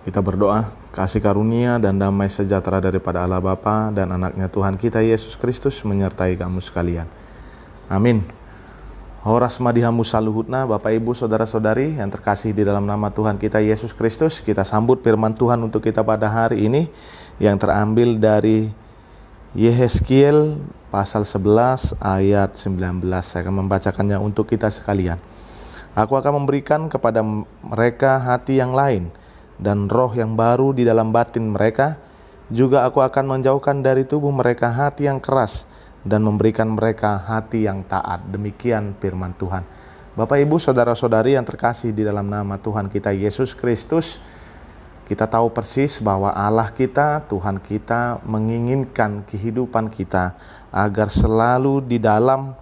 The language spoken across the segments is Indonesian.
Kita berdoa, kasih karunia dan damai sejahtera daripada Allah Bapa dan anaknya Tuhan kita Yesus Kristus menyertai kamu sekalian. Amin. Horas madihamu saluhutna, Bapak Ibu Saudara-saudari yang terkasih di dalam nama Tuhan kita Yesus Kristus. Kita sambut firman Tuhan untuk kita pada hari ini yang terambil dari Yehezkiel pasal 11 ayat 19. Saya akan membacakannya untuk kita sekalian. Aku akan memberikan kepada mereka hati yang lain dan roh yang baru di dalam batin mereka. Juga aku akan menjauhkan dari tubuh mereka hati yang keras dan memberikan mereka hati yang taat. Demikian firman Tuhan. Bapak Ibu Saudara-saudari yang terkasih di dalam nama Tuhan kita Yesus Kristus, kita tahu persis bahwa Allah kita, Tuhan kita menginginkan kehidupan kita agar selalu di dalam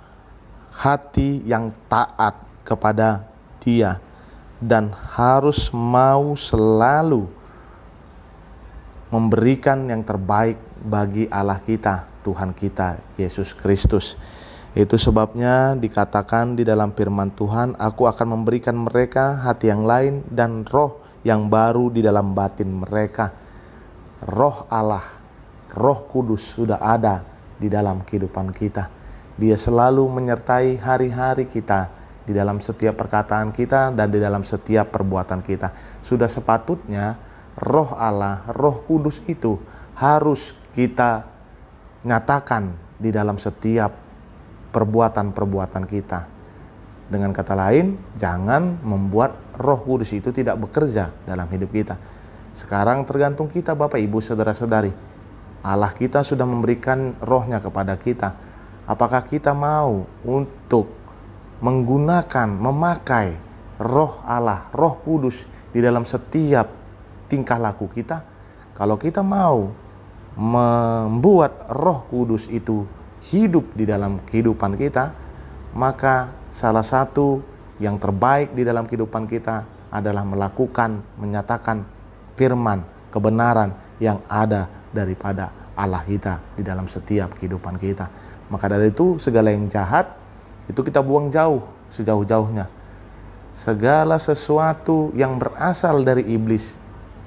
hati yang taat kepada Dia dan harus mau selalu memberikan yang terbaik bagi Allah kita, Tuhan kita, Yesus Kristus. Itu sebabnya dikatakan di dalam firman Tuhan, aku akan memberikan mereka hati yang lain dan roh yang baru di dalam batin mereka. Roh Allah, Roh Kudus sudah ada di dalam kehidupan kita. Dia selalu menyertai hari-hari kita, di dalam setiap perkataan kita dan di dalam setiap perbuatan kita. Sudah sepatutnya roh Allah, Roh Kudus itu harus kita nyatakan di dalam setiap perbuatan-perbuatan kita. Dengan kata lain, jangan membuat Roh Kudus itu tidak bekerja dalam hidup kita. Sekarang tergantung kita Bapak Ibu Saudara-saudari. Allah kita sudah memberikan rohnya kepada kita. Apakah kita mau untuk memakai roh Allah, Roh Kudus di dalam setiap tingkah laku kita? Kalau kita mau membuat Roh Kudus itu hidup di dalam kehidupan kita, maka salah satu yang terbaik di dalam kehidupan kita adalah menyatakan firman kebenaran yang ada daripada Allah kita di dalam setiap kehidupan kita. Maka dari itu segala yang jahat itu kita buang jauh, sejauh-jauhnya. Segala sesuatu yang berasal dari iblis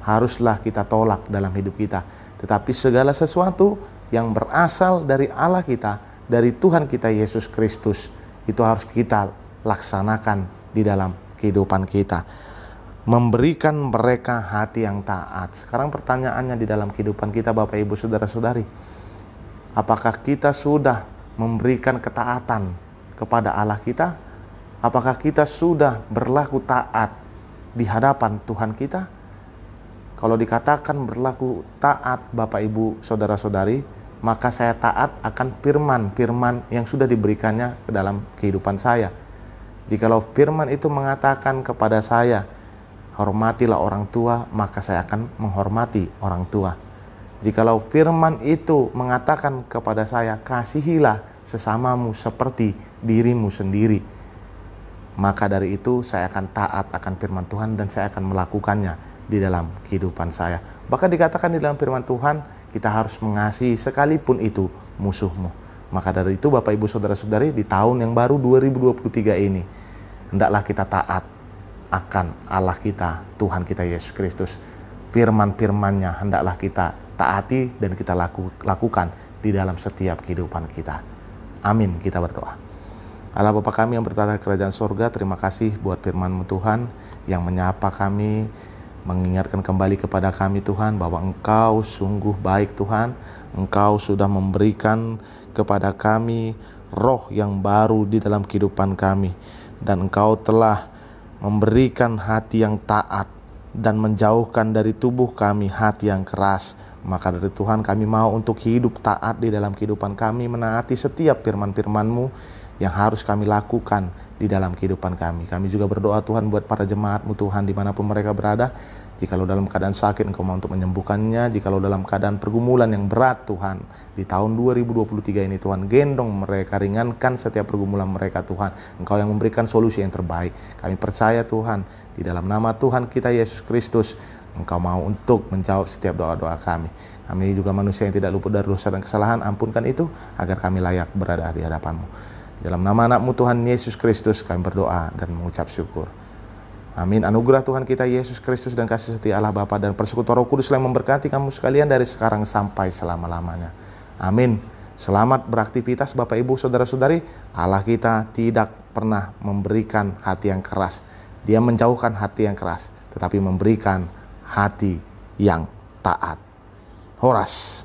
haruslah kita tolak dalam hidup kita. Tetapi segala sesuatu yang berasal dari Allah kita, dari Tuhan kita Yesus Kristus, itu harus kita laksanakan di dalam kehidupan kita. Memberikan mereka hati yang taat. Sekarang pertanyaannya di dalam kehidupan kita Bapak Ibu Saudara-saudari, apakah kita sudah memberikan ketaatan kepada Allah kita? Apakah kita sudah berlaku taat di hadapan Tuhan kita? Kalau dikatakan berlaku taat Bapak Ibu Saudara-saudari, maka saya taat akan firman-firman yang sudah diberikannya ke dalam kehidupan saya. Jikalau firman itu mengatakan kepada saya, hormatilah orang tua, maka saya akan menghormati orang tua. Jikalau firman itu mengatakan kepada saya, kasihilah sesamamu seperti dirimu sendiri, maka dari itu saya akan taat akan firman Tuhan dan saya akan melakukannya di dalam kehidupan saya. Bahkan dikatakan di dalam firman Tuhan, kita harus mengasihi sekalipun itu musuhmu. Maka dari itu Bapak Ibu Saudara-saudari, di tahun yang baru 2023 ini, hendaklah kita taat akan Allah kita, Tuhan kita Yesus Kristus. Firman-firmannya hendaklah kita taati dan kita lakukan di dalam setiap kehidupan kita. Amin, kita berdoa. Allah Bapa kami yang bertata kerajaan sorga, terima kasih buat firman-Mu Tuhan yang menyapa kami, mengingatkan kembali kepada kami Tuhan bahwa Engkau sungguh baik Tuhan. Engkau sudah memberikan kepada kami roh yang baru di dalam kehidupan kami. Dan Engkau telah memberikan hati yang taat dan menjauhkan dari tubuh kami hati yang keras. Maka dari Tuhan kami mau untuk hidup taat di dalam kehidupan kami, menaati setiap firman-firman-Mu yang harus kami lakukan di dalam kehidupan kami. Kami juga berdoa Tuhan buat para jemaat-Mu Tuhan dimanapun mereka berada. Jikalau dalam keadaan sakit Engkau mau untuk menyembuhkannya. Jikalau dalam keadaan pergumulan yang berat Tuhan di tahun 2023 ini Tuhan, gendong mereka, ringankan setiap pergumulan mereka Tuhan. Engkau yang memberikan solusi yang terbaik. Kami percaya Tuhan di dalam nama Tuhan kita Yesus Kristus, Engkau mau untuk menjawab setiap doa-doa kami. Kami juga manusia yang tidak luput dari dosa dan kesalahan. Ampunkan itu agar kami layak berada di hadapan-Mu. Dalam nama anak-Mu Tuhan Yesus Kristus kami berdoa dan mengucap syukur. Amin. Anugerah Tuhan kita Yesus Kristus dan kasih setia Allah Bapa dan persekutuan Roh Kudus yang memberkati kamu sekalian dari sekarang sampai selama-lamanya. Amin. Selamat beraktivitas Bapak Ibu Saudara-saudari. Allah kita tidak pernah memberikan hati yang keras. Dia menjauhkan hati yang keras, tetapi memberikan hati yang taat. Horas.